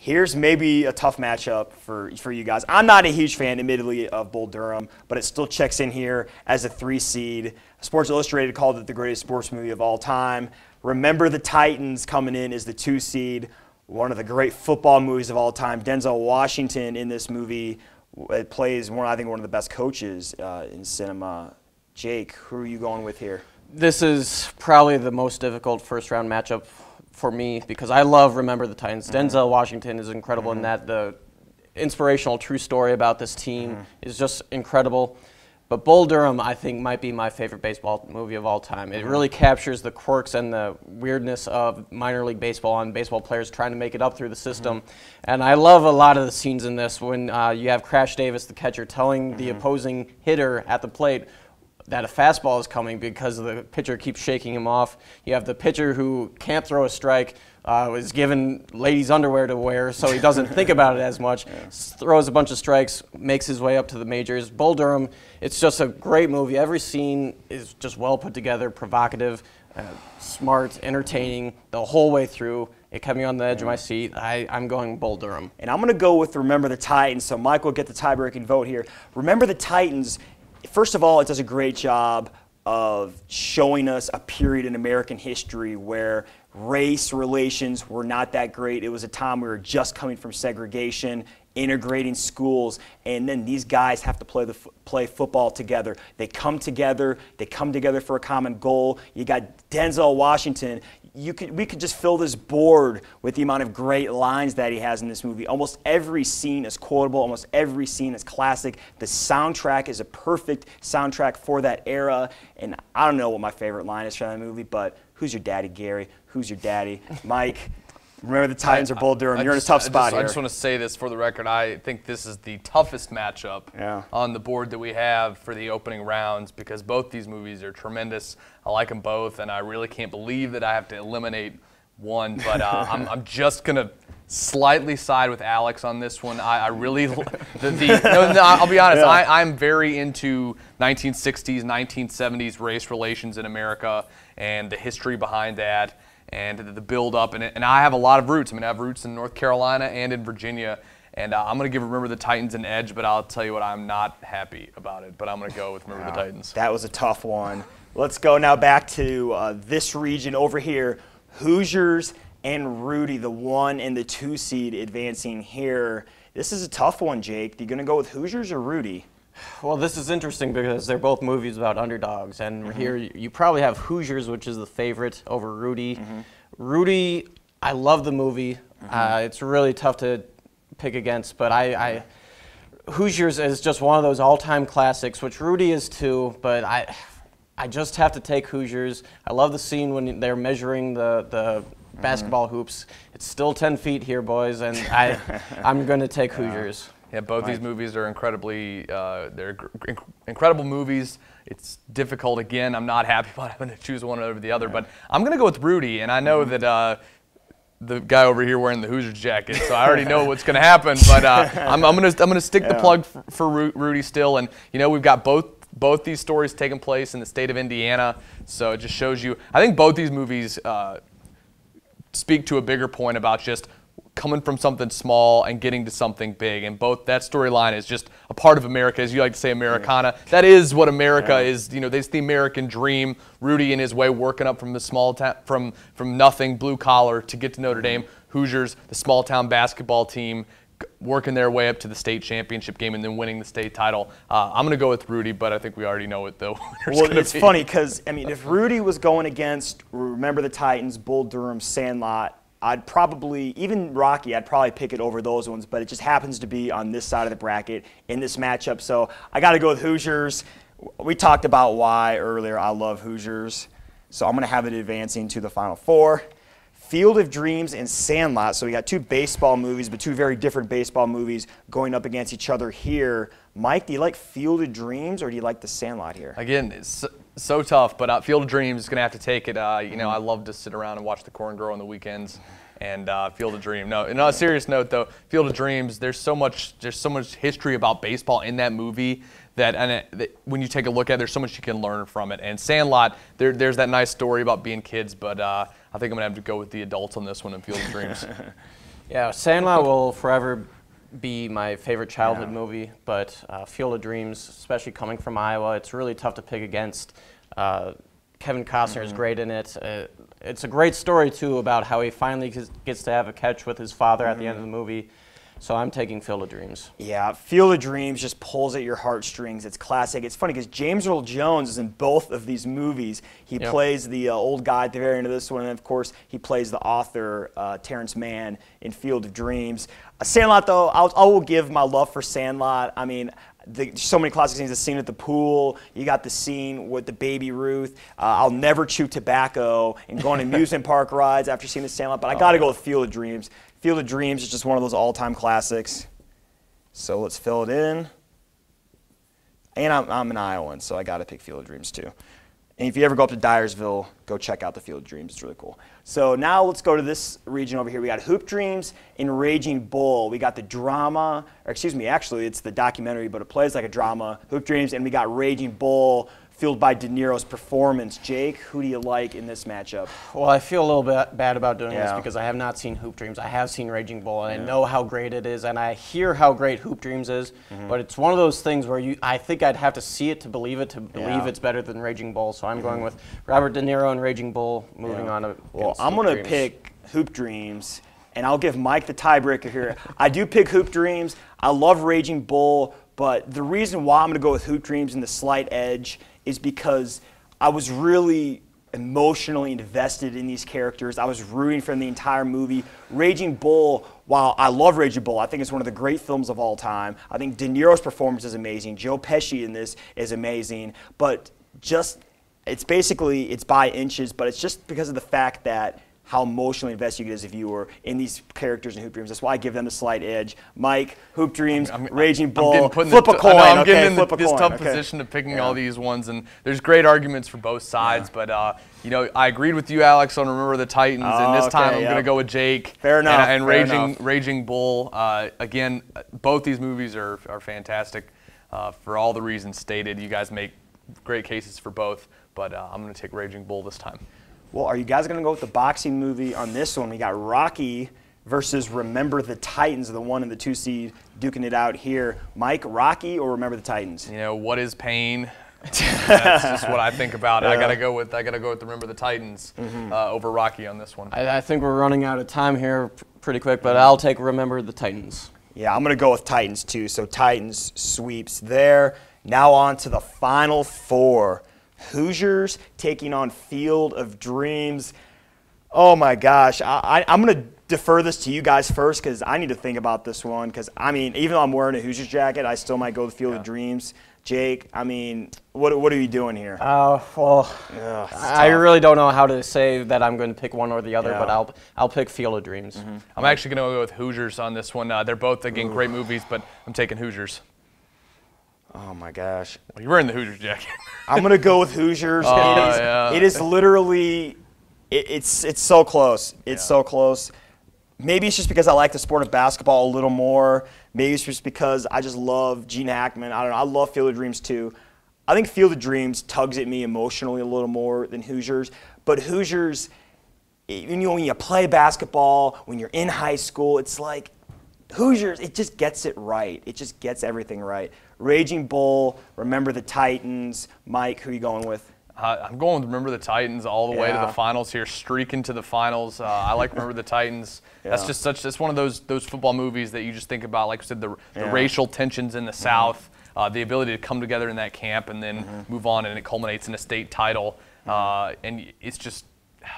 Here's maybe a tough matchup for you guys. I'm not a huge fan, admittedly, of Bull Durham, but it still checks in here as a 3 seed. Sports Illustrated called it the greatest sports movie of all time. Remember the Titans coming in as the 2 seed. One of the great football movies of all time. Denzel Washington in this movie plays I think one of the best coaches in cinema. Jake, who are you going with here? This is probably the most difficult first-round matchup for me because I love Remember the Titans. Denzel Washington is incredible in that. The inspirational true story about this team is just incredible. But Bull Durham, I think, might be my favorite baseball movie of all time. It really captures the quirks and the weirdness of minor league baseball and baseball players trying to make it up through the system. And I love a lot of the scenes in this when you have Crash Davis, the catcher, telling the opposing hitter at the plate that a fastball is coming because the pitcher keeps shaking him off. You have the pitcher who can't throw a strike, is given ladies' underwear to wear so he doesn't think about it as much, throws a bunch of strikes, makes his way up to the majors. Bull Durham, it's just a great movie. Every scene is just well put together, provocative, smart, entertaining the whole way through. It kept me on the edge of my seat. I'm going Bull Durham. And I'm going to go with Remember the Titans, so Mike will get the tie-breaking vote here. Remember the Titans. First of all, it does a great job of showing us a period in American history where race relations were not that great. It was a time we were just coming from segregation, integrating schools, and then these guys have to play football together. They come together for a common goal. You got Denzel Washington. We could just fill this board with the amount of great lines that he has in this movie. Almost every scene is quotable. Almost every scene is classic. The soundtrack is a perfect soundtrack for that era. And I don't know what my favorite line is from that movie, but who's your daddy, Gary? Who's your daddy? Mike? Remember the Titans or Bull Durham? You're in a tough spot here. I just want to say this for the record. I think this is the toughest matchup on the board that we have for the opening rounds because both these movies are tremendous. I like them both, and I really can't believe that I have to eliminate one. But I'm just going to slightly side with Alex on this one. I really no, I'll be honest. I'm very into 1960s, 1970s race relations in America and the history behind that. And the build-up, and I have a lot of roots. I mean, I have roots in North Carolina and in Virginia, and I'm going to give Remember the Titans an edge, but I'll tell you what, I'm not happy about it, but I'm going to go with Remember the Titans. That was a tough one. Let's go now back to this region over here. Hoosiers and Rudy, the 1 and the 2 seed advancing here. This is a tough one, Jake. Are you going to go with Hoosiers or Rudy? Well, this is interesting because they're both movies about underdogs, and here you probably have Hoosiers, which is the favorite, over Rudy. Rudy, I love the movie. It's really tough to pick against, but Hoosiers is just one of those all-time classics, which Rudy is too, but I just have to take Hoosiers. I love the scene when they're measuring the basketball hoops. It's still 10 feet here, boys, and I'm going to take Hoosiers. Yeah, both these movies are they're incredible movies. It's difficult. Again, I'm not happy about having to choose one over the other, but I'm going to go with Rudy, and I know that the guy over here wearing the Hoosiers jacket, so I already know what's going to happen, but I'm going to stick the plug for Rudy still, and you know we've got both these stories taking place in the state of Indiana, so it just shows you. I think both these movies speak to a bigger point about just coming from something small and getting to something big, and that storyline is just a part of America, as you like to say, Americana. That is what America is. You know, that's the American dream. Rudy in his way working up from the small town, from nothing, blue collar, to get to Notre Dame. Hoosiers, the small town basketball team, working their way up to the state championship game and then winning the state title. I'm going to go with Rudy, but I think we already know what the winner's going to be. Well, it's funny because I mean, if Rudy was going against Remember the Titans, Bull Durham, Sandlot, I'd probably, even Rocky, I'd probably pick it over those ones, but it just happens to be on this side of the bracket in this matchup. So I got to go with Hoosiers. We talked about why earlier. I love Hoosiers. So I'm going to have it advancing to the Final Four. Field of Dreams and Sandlot. So we got 2 baseball movies, but 2 very different baseball movies going up against each other here. Mike, do you like Field of Dreams or do you like the Sandlot here? Again, it's so tough, but Field of Dreams is going to have to take it. You know, I love to sit around and watch the corn grow on the weekends, and Field of Dreams. No, on a serious note though, Field of Dreams. There's so much history about baseball in that movie that when you take a look at it, there's so much you can learn from it. And Sandlot, there's that nice story about being kids, but I think I'm going to have to go with the adults on this one in Field of Dreams. Yeah, Sandlot will forever be my favorite childhood movie, but Field of Dreams, especially coming from Iowa, it's really tough to pick against. Kevin Costner is great in it. It's a great story, too, about how he finally gets to have a catch with his father at the end of the movie. So I'm taking Field of Dreams. Yeah, Field of Dreams just pulls at your heartstrings. It's classic. It's funny because James Earl Jones is in both of these movies. He plays the old guy at the very end of this one, and of course he plays the author, Terrence Mann, in Field of Dreams. Sandlot, though, I will give my love for Sandlot. I mean, so many classic scenes. The scene at the pool. You got the scene with the baby Ruth. I'll never chew tobacco and go on amusement park rides after seeing the Sandlot. But I got to go with Field of Dreams. Field of Dreams is just one of those all-time classics. So let's fill it in. And I'm an Iowan, so I got to pick Field of Dreams too. And if you ever go up to Dyersville, go check out the Field of Dreams. It's really cool. So now let's go to this region over here. We got Hoop Dreams and Raging Bull. We got the drama, or excuse me, actually it's the documentary, but it plays like a drama. Hoop Dreams, and we got Raging Bull, fueled by De Niro's performance. Jake, who do you like in this matchup? Well, I feel a little bit bad about doing this because I have not seen Hoop Dreams. I have seen Raging Bull, and I know how great it is, and I hear how great Hoop Dreams is, but it's one of those things where I think I'd have to see it to believe it's better than Raging Bull, so I'm going with Robert De Niro and Raging Bull, moving on. Well, I'm going to pick Hoop Dreams, and I'll give Mike the tiebreaker here. I do pick Hoop Dreams. I love Raging Bull, but the reason why I'm going to go with Hoop Dreams and the slight edge is because I was really emotionally invested in these characters. I was rooting for them the entire movie. Raging Bull, while I love Raging Bull, I think it's one of the great films of all time. I think De Niro's performance is amazing. Joe Pesci in this is amazing. But it's by inches, but it's just because of the fact that how emotionally invested you get as a viewer in these characters in Hoop Dreams. That's why I give them the slight edge. Mike, Hoop Dreams, Raging Bull, flip a coin. I'm getting in this tough position of picking all these ones, and there's great arguments for both sides, but I agreed with you, Alex, on Remember the Titans, and this time I'm going to go with Jake. Fair enough. And Raging Bull. Again, both these movies are fantastic for all the reasons stated. You guys make great cases for both, but I'm going to take Raging Bull this time. Well, are you guys going to go with the boxing movie on this one? We got Rocky versus Remember the Titans, the 1 and the 2 seed, duking it out here. Mike, Rocky or Remember the Titans? You know, what is pain? That's just what I think about. I gotta go with Remember the Titans over Rocky on this one. I think we're running out of time here pretty quick, but I'll take Remember the Titans. Yeah, I'm going to go with Titans too. So Titans sweeps there. Now on to the final four. Hoosiers taking on Field of Dreams. Oh my gosh, I'm going to defer this to you guys first because I need to think about this one because, I mean, even though I'm wearing a Hoosiers jacket, I still might go with Field of Dreams. Jake, I mean, what are you doing here? I really don't know how to say that I'm going to pick one or the other, but I'll pick Field of Dreams. I'm actually going to go with Hoosiers on this one. They're both, again, great movies, but I'm taking Hoosiers. Oh my gosh. Well, you're wearing the Hoosiers jacket. I'm going to go with Hoosiers. It is literally, it's so close. It's so close. Maybe it's just because I like the sport of basketball a little more. Maybe it's just because I just love Gene Hackman. I don't know. I love Field of Dreams too. I think Field of Dreams tugs at me emotionally a little more than Hoosiers. But Hoosiers, when you play basketball, when you're in high school, it's like Hoosiers, it just gets it right. It just gets everything right. Raging Bull, Remember the Titans. Mike, who are you going with? I'm going with Remember the Titans all the way to the finals here, streaking to the finals. I like Remember the Titans. That's just it's one of those football movies that you just think about, like I said, the racial tensions in the South, the ability to come together in that camp and then move on, and it culminates in a state title. And it's just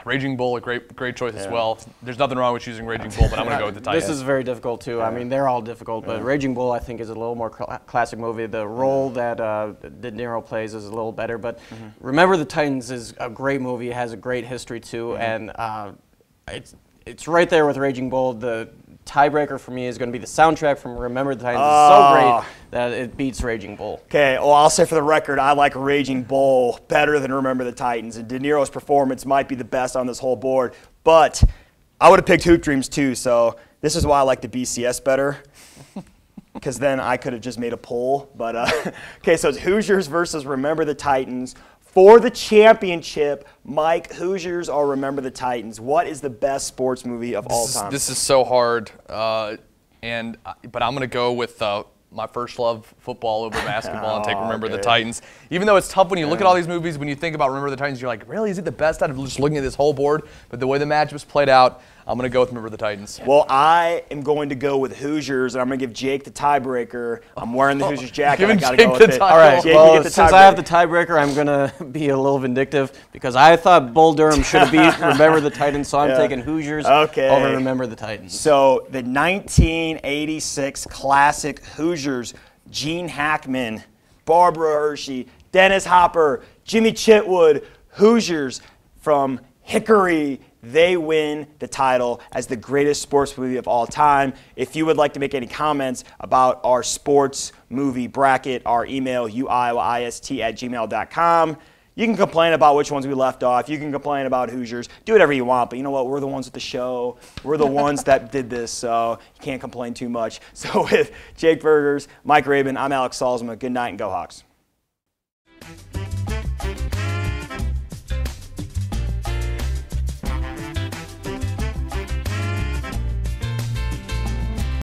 Raging Bull, a great choice as well. There's nothing wrong with choosing Raging Bull, but I'm going to go with the Titans. This is very difficult too. I mean, they're all difficult, but Raging Bull I think is a little more classic movie. The role that De Niro plays is a little better, but Remember the Titans is a great movie. It has a great history too, and it's right there with Raging Bull. The tiebreaker for me is going to be the soundtrack from Remember the Titans. It's so great that it beats Raging Bull. Okay, well, I'll say for the record, I like Raging Bull better than Remember the Titans, and De Niro's performance might be the best on this whole board, but I would have picked Hoop Dreams too, so this is why I like the BCS better, because then I could have just made a poll. But okay, so it's Hoosiers versus Remember the Titans For the championship, Mike, Hoosiers or Remember the Titans? What is the best sports movie of all time? This is so hard, but I'm going to go with my first love, football over basketball, and take Remember the Titans. Even though it's tough when you look at all these movies, when you think about Remember the Titans, you're like, really, is it the best out of just looking at this whole board? But the way the match was played out, I'm going to go with Remember the Titans. Well, I am going to go with Hoosiers, and I'm going to give Jake the tiebreaker. I'm wearing the Hoosiers jacket. I got to go with it. All right, Jake, well, since I have the tiebreaker, I'm going to be a little vindictive because I thought Bull Durham should have beat Remember the Titans, so I'm taking Hoosiers over Remember the Titans. So the 1986 classic Hoosiers, Gene Hackman, Barbara Hershey, Dennis Hopper, Jimmy Chitwood, Hoosiers from Hickory. They win the title as the greatest sports movie of all time. If you would like to make any comments about our sports movie bracket, our email, uioist@gmail.com. You can complain about which ones we left off. You can complain about Hoosiers. Do whatever you want, but you know what? We're the ones with the show. We're the ones that did this, so you can't complain too much. So with Jake Burgers, Mike Rabin, I'm Alex Salzman. Good night and go Hawks.